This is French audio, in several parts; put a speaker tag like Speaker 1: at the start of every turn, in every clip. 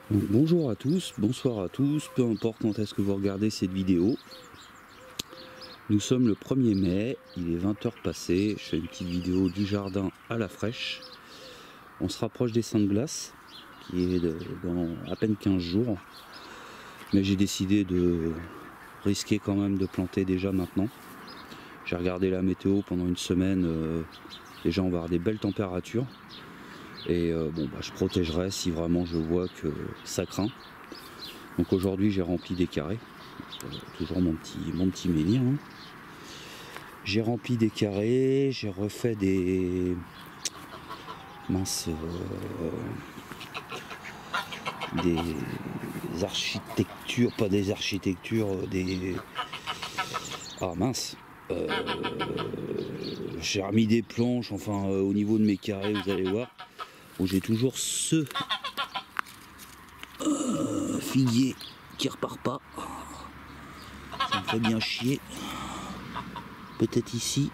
Speaker 1: Donc, bonjour à tous, bonsoir à tous, peu importe quand est-ce que vous regardez cette vidéo. Nous sommes le 1er mai, il est 20 h passées, je fais une petite vidéo du jardin à la fraîche. On se rapproche des Saintes Glaces, qui est dans à peine 15 jours. Mais j'ai décidé de risquer quand même de planter déjà maintenant. J'ai regardé la météo pendant une semaine, déjà on va avoir des belles températures. Et je protégerai si vraiment je vois que ça craint. Donc aujourd'hui j'ai rempli des carrés, toujours mon petit menhir. Hein. J'ai rempli des carrés, j'ai refait des des architectures, pas des architectures, j'ai remis des planches, au niveau de mes carrés, vous allez voir. Bon, j'ai toujours ce figuier qui repart pas. Ça me fait bien chier. Peut-être ici.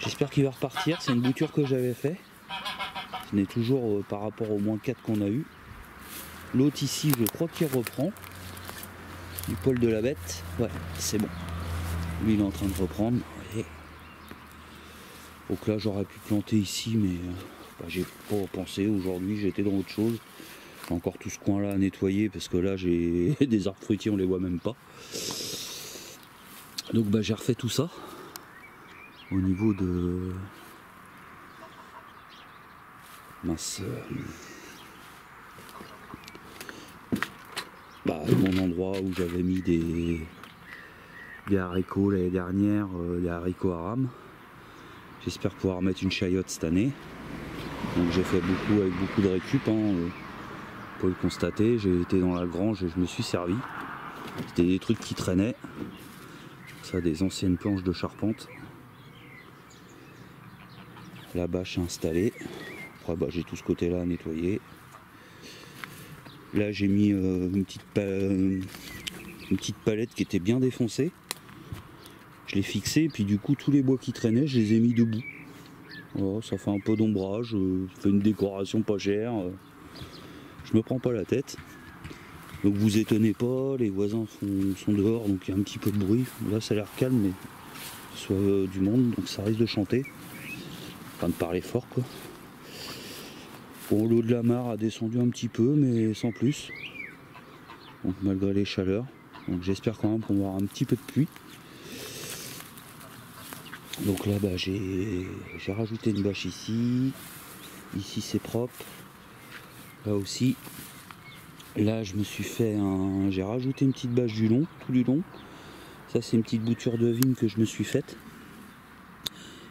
Speaker 1: J'espère qu'il va repartir. C'est une bouture que j'avais fait. Ce n'est toujours par rapport au moins 4 qu'on a eu. L'autre ici, je crois qu'il reprend. Du poil de la bête. Ouais, c'est bon. Lui, il est en train de reprendre. Et donc là, j'aurais pu planter ici, mais j'ai pas pensé. Aujourd'hui, j'étais dans autre chose. J'ai encore tout ce coin-là à nettoyer parce que là, j'ai des arbres fruitiers, on les voit même pas. Donc, j'ai refait tout ça au niveau de mon endroit où j'avais mis des haricots l'année dernière, des haricots à rame. J'espère pouvoir mettre une chayotte cette année. Donc j'ai fait beaucoup avec beaucoup de récup, vous pouvez le constater. J'ai été dans la grange et je me suis servi. C'était des trucs qui traînaient. Ça, des anciennes planches de charpente. La bâche installée. Après j'ai tout ce côté là à nettoyer. Là j'ai mis une petite palette qui était bien défoncée. Je l'ai fixée et puis du coup tous les bois qui traînaient je les ai mis debout. Voilà, ça fait un peu d'ombrage, ça fait une décoration pas chère. Je me prends pas la tête. Donc vous étonnez pas, les voisins sont dehors donc il y a un petit peu de bruit. Là ça a l'air calme mais soit du monde donc ça risque de chanter. Enfin de parler fort quoi. Bon, l'eau de la mare a descendu un petit peu, mais sans plus. Donc malgré les chaleurs. Donc j'espère quand même qu'on va avoir un petit peu de pluie. Donc là, j'ai rajouté une bâche ici. Ici c'est propre. Là aussi. Là je me suis fait j'ai rajouté une petite bâche tout du long. Ça c'est une petite bouture de vigne que je me suis faite.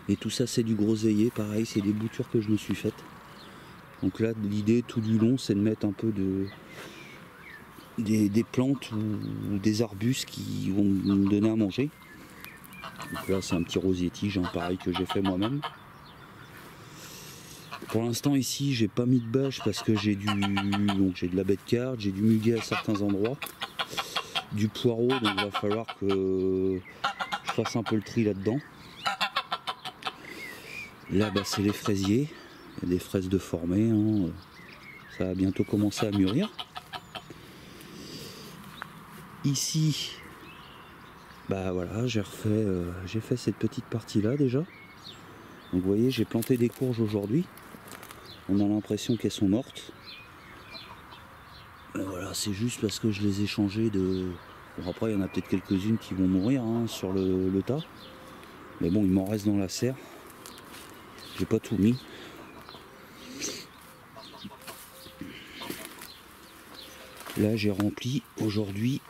Speaker 1: Et tout ça c'est du groseillier, pareil, c'est des boutures que je me suis faites. Donc là, l'idée tout du long, c'est de mettre un peu des plantes ou des arbustes qui vont me donner à manger. Donc là, c'est un petit rosier tige, pareil que j'ai fait moi-même. Pour l'instant, ici, j'ai pas mis de bâche parce que j'ai de la bête carde, j'ai du muguet à certains endroits, du poireau, donc il va falloir que je fasse un peu le tri là-dedans. Là, c'est les fraisiers. Il y a des fraises de formée, ça va bientôt commencer à mûrir. Ici, voilà, j'ai fait cette petite partie là déjà. Donc vous voyez, j'ai planté des courges aujourd'hui. On a l'impression qu'elles sont mortes. Mais voilà, c'est juste parce que je les ai changées de... Bon, après, il y en a peut-être quelques-unes qui vont mourir sur le tas. Mais bon, il m'en reste dans la serre. J'ai pas tout mis. Là j'ai rempli aujourd'hui,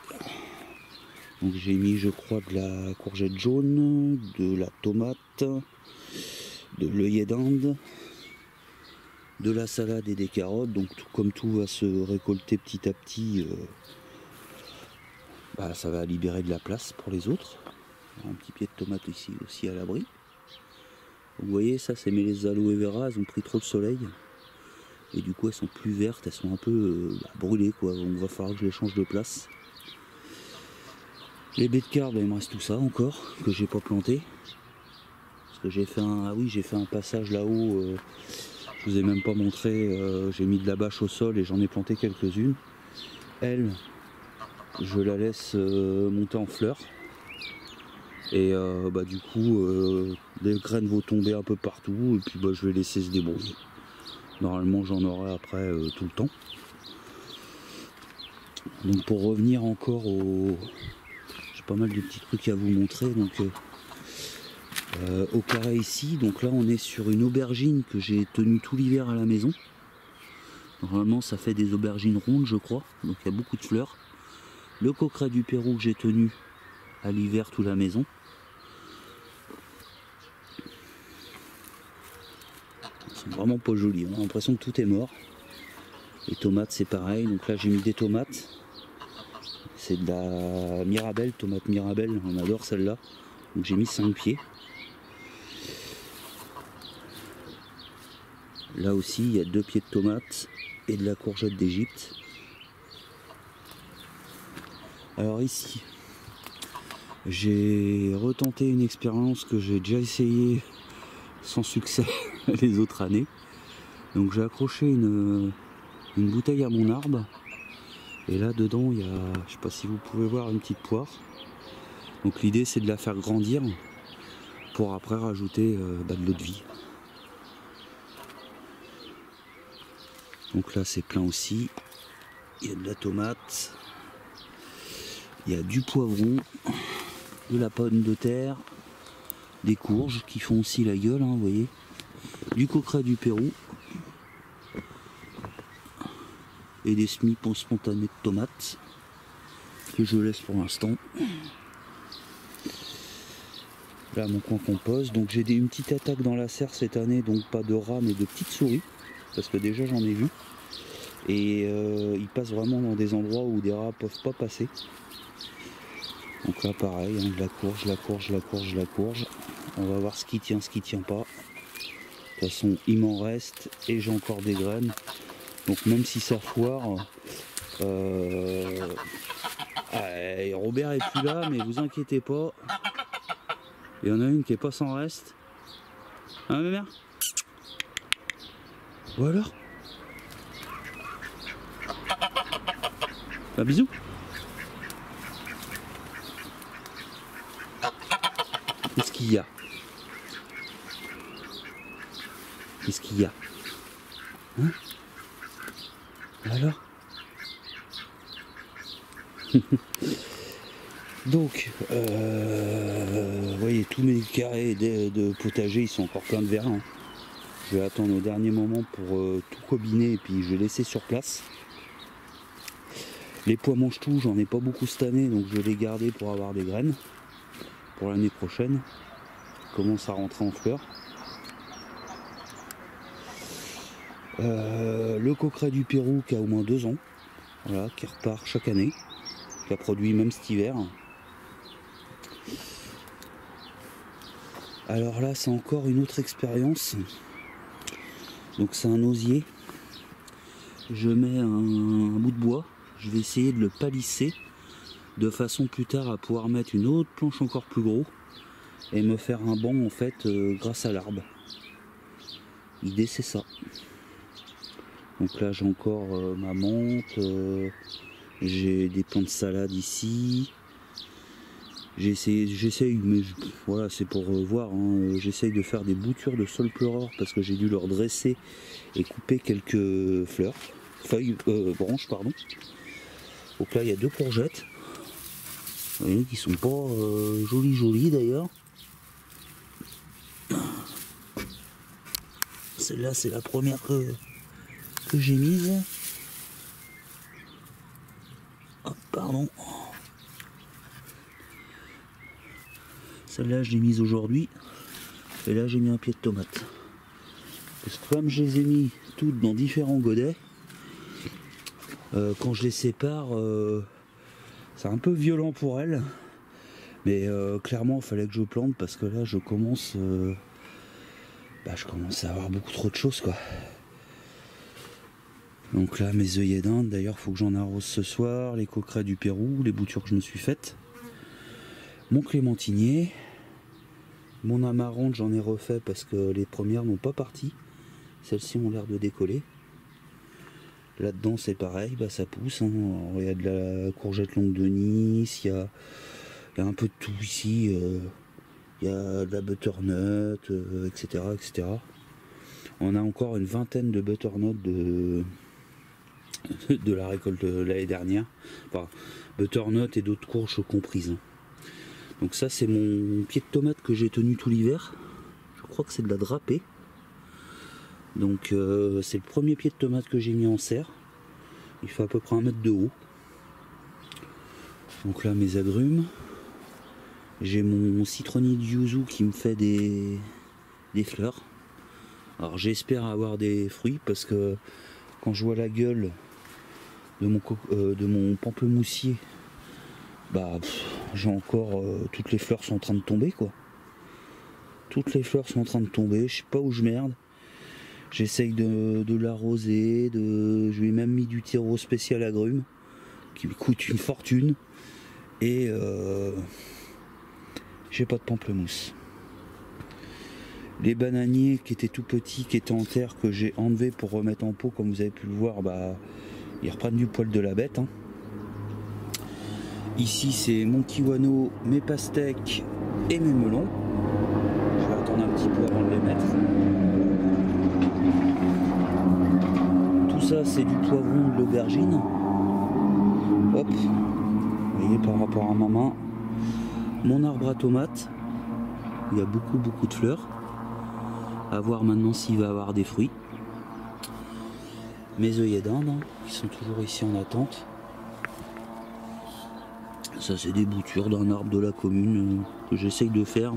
Speaker 1: donc j'ai mis je crois de la courgette jaune, de la tomate, de l'œillet d'Inde, de la salade et des carottes. Donc comme tout va se récolter petit à petit, ça va libérer de la place pour les autres. Un petit pied de tomate ici aussi à l'abri. Vous voyez, ça c'est mes aloe vera, elles ont pris trop de soleil. Et du coup elles sont plus vertes, elles sont un peu brûlées quoi, donc il va falloir que je les change de place. Les baies de carbe, il me reste tout ça encore, que j'ai pas planté. Parce que j'ai fait un passage là-haut Je vous ai même pas montré, j'ai mis de la bâche au sol et j'en ai planté quelques-unes. Elle, je la laisse monter en fleurs. Et du coup, les graines vont tomber un peu partout et puis je vais laisser se débrouiller. Normalement, j'en aurai après tout le temps. Donc pour revenir encore au... J'ai pas mal de petits trucs à vous montrer. Donc au carré ici, donc là on est sur une aubergine que j'ai tenue tout l'hiver à la maison. Normalement ça fait des aubergines rondes je crois, donc il y a beaucoup de fleurs. Le coqueret du Pérou que j'ai tenu à l'hiver toute la maison. Ils sont vraiment pas jolis, on a l'impression que tout est mort. Les tomates c'est pareil, donc là j'ai mis des tomates. C'est de la Mirabelle, tomate Mirabelle, on adore celle-là. Donc j'ai mis 5 pieds. Là aussi il y a 2 pieds de tomates et de la courgette d'Égypte. Alors ici, j'ai retenté une expérience que j'ai déjà essayé sans succès les autres années. Donc j'ai accroché une bouteille à mon arbre. Et là dedans il y a, je sais pas si vous pouvez voir, une petite poire. Donc l'idée c'est de la faire grandir pour après rajouter de l'eau de vie. Donc là c'est plein aussi. Il y a de la tomate. Il y a du poivron, de la pomme de terre, des courges qui font aussi la gueule, hein, vous voyez. Du coqueret du Pérou. Et des semis spontanés de tomates que je laisse pour l'instant. Là mon coin compost, donc j'ai une petite attaque dans la serre cette année, donc pas de rats mais de petites souris, parce que déjà j'en ai vu. Et ils passent vraiment dans des endroits où des rats peuvent pas passer. Donc là pareil, hein, de la courge, la courge, la courge, la courge. On va voir ce qui tient pas. De toute façon il m'en reste et j'ai encore des graines. Donc même si ça foire, Robert est plus là, mais vous inquiétez pas. Il y en a une qui est pas sans reste. Hein ma mère? Ou alors? Un bisou. Qu'est-ce qu'il y a? Qu'est-ce qu'il y a? Hein? Alors? Donc, vous voyez, tous mes carrés de potager, ils sont encore pleins de vers. Hein. Je vais attendre au dernier moment pour tout combiner et puis je vais laisser sur place. Les pois mangent tout, j'en ai pas beaucoup cette année, donc je vais les garder pour avoir des graines pour l'année prochaine. Commence à rentrer en fleurs. Le coqueret du Pérou qui a au moins 2 ans, voilà, qui repart chaque année, qui a produit même cet hiver. Alors là c'est encore une autre expérience. Donc c'est un osier. Je mets un bout de bois, je vais essayer de le palisser de façon plus tard à pouvoir mettre une autre planche encore plus gros et me faire un banc en fait grâce à l'arbre. L'idée c'est ça. Donc là j'ai encore ma menthe, j'ai des plants de salade ici. J'essaye, mais voilà, c'est pour voir, hein, j'essaye de faire des boutures de sol pleureur parce que j'ai dû leur dresser et couper quelques branches pardon. Donc là il y a 2 courgettes, vous voyez, qui sont pas jolies d'ailleurs. Celle-là c'est la première que j'ai mise. Oh, pardon. Celle-là je l'ai mise aujourd'hui. Et là j'ai mis un pied de tomate. Parce que comme je les ai mis toutes dans différents godets, quand je les sépare, c'est un peu violent pour elles. Mais clairement il fallait que je plante parce que là je commence à avoir beaucoup trop de choses quoi. Donc là mes œillets d'Inde, d'ailleurs faut que j'en arrose ce soir, les coquerets du Pérou, les boutures que je me suis faites, mon clémentinier, mon amarante j'en ai refait parce que les premières n'ont pas parti, Celles-ci ont l'air de décoller. Là-dedans c'est pareil, bah, ça pousse. Hein. Il y a de la courgette longue de Nice, il y a un peu de tout ici. Il y a de la butternut, etc., etc. On a encore une vingtaine de butternut de la récolte de l'année dernière. Enfin, butternut et d'autres courges comprises. Hein. Donc ça c'est mon pied de tomate que j'ai tenu tout l'hiver. Je crois que c'est de la drapée. Donc c'est le premier pied de tomate que j'ai mis en serre. Il fait à peu près 1 mètre de haut. Donc là mes agrumes. J'ai mon citronnier de yuzu qui me fait des fleurs. Alors j'espère avoir des fruits parce que quand je vois la gueule de mon pamplemoussier, bah j'ai encore toutes les fleurs sont en train de tomber quoi. Toutes les fleurs sont en train de tomber, je sais pas où je merde. J'essaye de l'arroser, je lui ai même mis du terreau spécial agrumes qui me coûte une fortune et j'ai pas de pamplemousse. Les bananiers qui étaient tout petits, qui étaient en terre, que j'ai enlevé pour remettre en pot, comme vous avez pu le voir, bah ils reprennent du poil de la bête. Hein. Ici c'est mon kiwano, mes pastèques et mes melons. Je vais attendre un petit peu avant de les mettre. Tout ça c'est du poivron, de l'aubergine. Hop, vous voyez par rapport à ma main. Mon arbre à tomates, il y a beaucoup de fleurs. À voir maintenant s'il va avoir des fruits. Mes œillets d'Inde, hein, qui sont toujours ici en attente. Ça c'est des boutures d'un arbre de la commune que j'essaye de faire.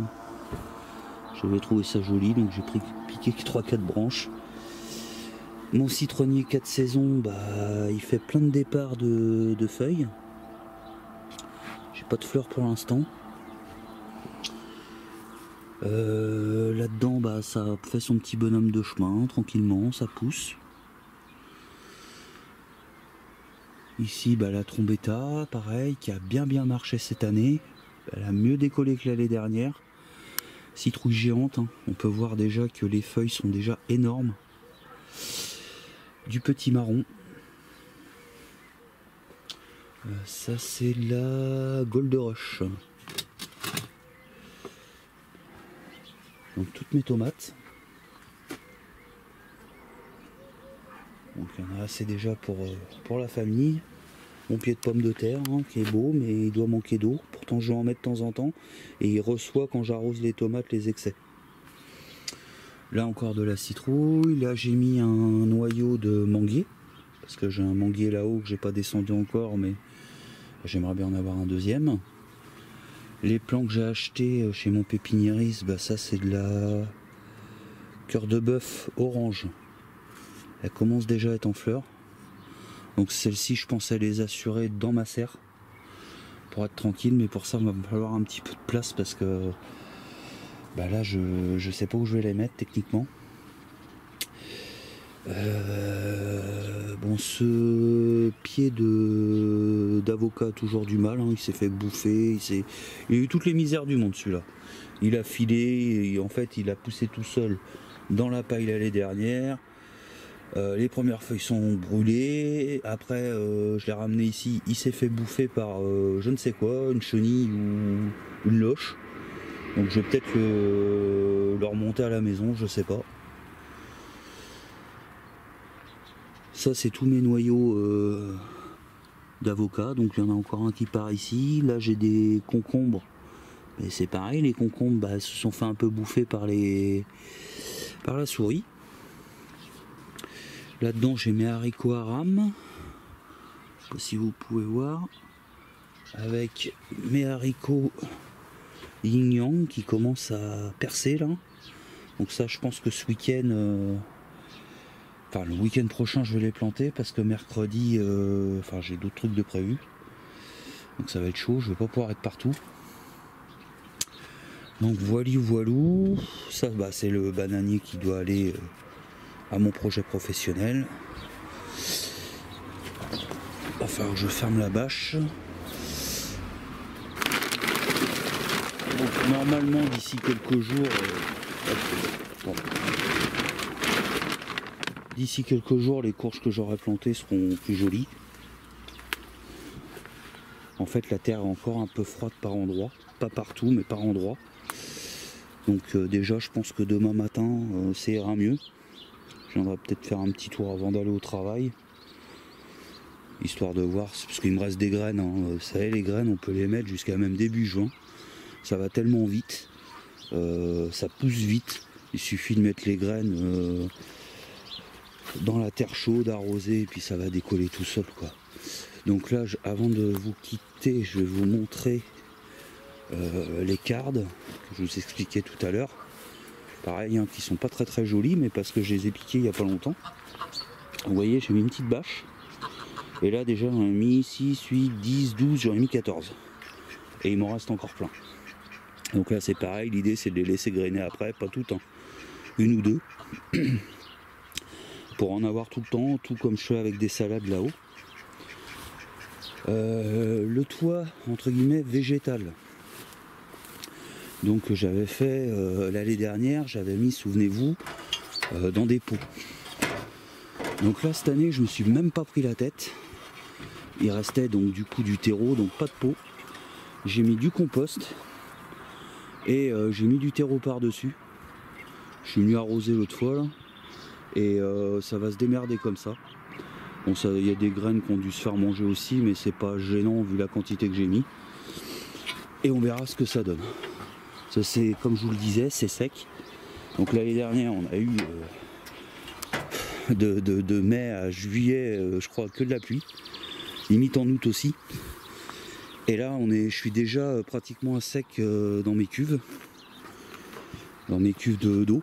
Speaker 1: J'avais trouvé ça joli, donc j'ai piqué 3-4 branches. Mon citronnier 4 saisons, bah, il fait plein de départs de feuilles. J'ai pas de fleurs pour l'instant. Là-dedans, bah, ça fait son petit bonhomme de chemin, tranquillement, ça pousse. Ici, bah, la trombetta, pareil, qui a bien marché cette année. Elle a mieux décollé que l'année dernière. Citrouille géante, hein. On peut voir déjà que les feuilles sont déjà énormes. Du petit marron. Ça, c'est la Gold Rush. Donc toutes mes tomates. Donc il y en a assez déjà pour la famille. Mon pied de pomme de terre hein, qui est beau mais il doit manquer d'eau. Pourtant je vais en mettre de temps en temps. Et il reçoit quand j'arrose les tomates les excès. Là encore de la citrouille. Là j'ai mis un noyau de manguier. Parce que j'ai un manguier là-haut que j'ai pas descendu encore mais j'aimerais bien en avoir un deuxième. Les plants que j'ai achetés chez mon pépiniériste, bah ça c'est de la cœur de bœuf orange. Elle commence déjà à être en fleurs. Donc celle-ci je pensais les assurer dans ma serre pour être tranquille, mais pour ça il va me falloir un petit peu de place parce que bah là je sais pas où je vais les mettre techniquement. Bon, ce pied d'avocat a toujours du mal, hein, il s'est fait bouffer, il a eu toutes les misères du monde celui-là. Il a filé, et en fait il a poussé tout seul dans la paille l'année dernière. Les premières feuilles sont brûlées, après je l'ai ramené ici, il s'est fait bouffer par je ne sais quoi, une chenille ou une loche. Donc je vais peut-être le remonter à la maison, je sais pas. Ça c'est tous mes noyaux d'avocat, donc il y en a encore un qui part ici. Là j'ai des concombres, mais c'est pareil, les concombres bah, se sont fait un peu bouffer par la souris. Là-dedans j'ai mes haricots à rame, je sais pas si vous pouvez voir, avec mes haricots yin yang qui commencent à percer là. Donc ça je pense que ce week-end... Enfin, le week-end prochain, je vais les planter parce que mercredi, enfin, j'ai d'autres trucs de prévu. Donc ça va être chaud, je vais pas pouvoir être partout. Donc voilou. Ça, bah, c'est le bananier qui doit aller à mon projet professionnel. Il va falloir que je ferme la bâche. Donc normalement, d'ici quelques jours... bon. d'ici quelques jours, les courges que j'aurai plantées seront plus jolies. En fait, la terre est encore un peu froide par endroits, pas partout, mais par endroits. Donc déjà, je pense que demain matin, ça ira mieux. Je viendrai peut-être faire un petit tour avant d'aller au travail, histoire de voir, parce qu'il me reste des graines. Hein. Vous savez, les graines, on peut les mettre jusqu'à même début juin. Ça va tellement vite, ça pousse vite. Il suffit de mettre les graines dans la terre chaude, arroser, et puis ça va décoller tout seul, quoi. Donc là, avant de vous quitter, je vais vous montrer les cardes que je vous expliquais tout à l'heure. Pareil, hein, qui sont pas très jolies, mais parce que je les ai piquées il n'y a pas longtemps. Vous voyez, j'ai mis une petite bâche. Et là, déjà, j'en ai mis 6, 8, 10, 12, j'en ai mis 14. Et il m'en reste encore plein. Donc là, c'est pareil, l'idée c'est de les laisser grainer après, pas tout le temps. Une ou deux. Pour en avoir tout le temps, tout comme je fais avec des salades là-haut. Le toit entre guillemets végétal, donc j'avais fait l'année dernière, j'avais mis, souvenez-vous, dans des pots. Donc là cette année je me suis même pas pris la tête, il restait donc du coup du terreau, donc pas de pot. J'ai mis du compost et j'ai mis du terreau par dessus. Je suis venu arroser l'autre fois là, et ça va se démerder comme ça. Bon, il y a des graines qui ont dû se faire manger aussi, mais c'est pas gênant vu la quantité que j'ai mis. Et on verra ce que ça donne. Ça, c'est, comme je vous le disais, c'est sec. Donc l'année dernière, on a eu de mai à juillet, je crois, que de la pluie. Limite en août aussi. Et là, je suis déjà pratiquement à sec dans mes cuves. Dans mes cuves d'eau.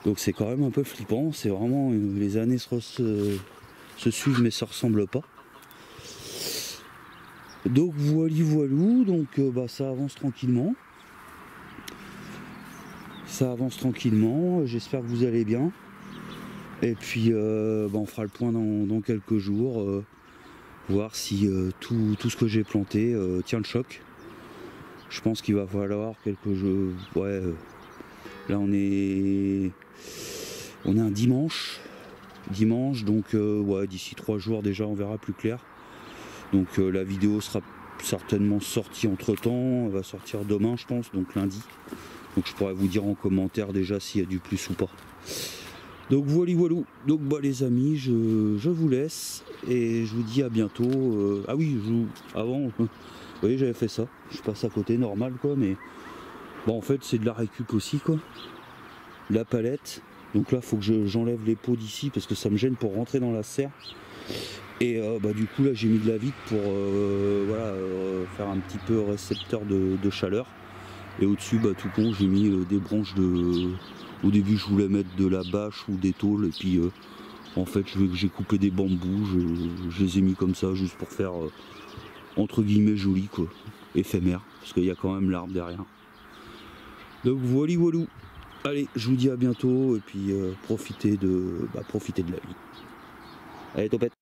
Speaker 1: Donc c'est quand même un peu flippant. C'est vraiment, les années se suivent mais ça ressemble pas. Donc voilou, donc ça avance tranquillement. Ça avance tranquillement, j'espère que vous allez bien. Et puis on fera le point dans quelques jours, voir si tout ce que j'ai planté tient le choc. Je pense qu'il va falloir quelques jours. Ouais, là on est un dimanche. Donc ouais, d'ici 3 jours déjà on verra plus clair. Donc la vidéo sera certainement sortie entre temps, elle va sortir demain je pense, donc lundi. Donc je pourrais vous dire en commentaire déjà s'il y a du plus ou pas. Donc voilou. Donc les amis, je vous laisse et je vous dis à bientôt. Ah oui, avant, vous voyez j'avais fait ça, je passe à côté normal quoi, mais bon en fait c'est de la récup aussi quoi. La palette. Donc là, il faut que j'enlève les pots d'ici parce que ça me gêne pour rentrer dans la serre. Et du coup, là, j'ai mis de la vitre pour faire un petit peu récepteur de chaleur. Et au-dessus, tout con, j'ai mis des branches de... Au début, je voulais mettre de la bâche ou des tôles. Et puis, en fait, j'ai coupé des bambous. Je les ai mis comme ça, juste pour faire, entre guillemets, joli, quoi. Éphémère. Parce qu'il y a quand même l'arbre derrière. Donc, voilou. Allez, je vous dis à bientôt et puis profitez de la vie. Allez, topette.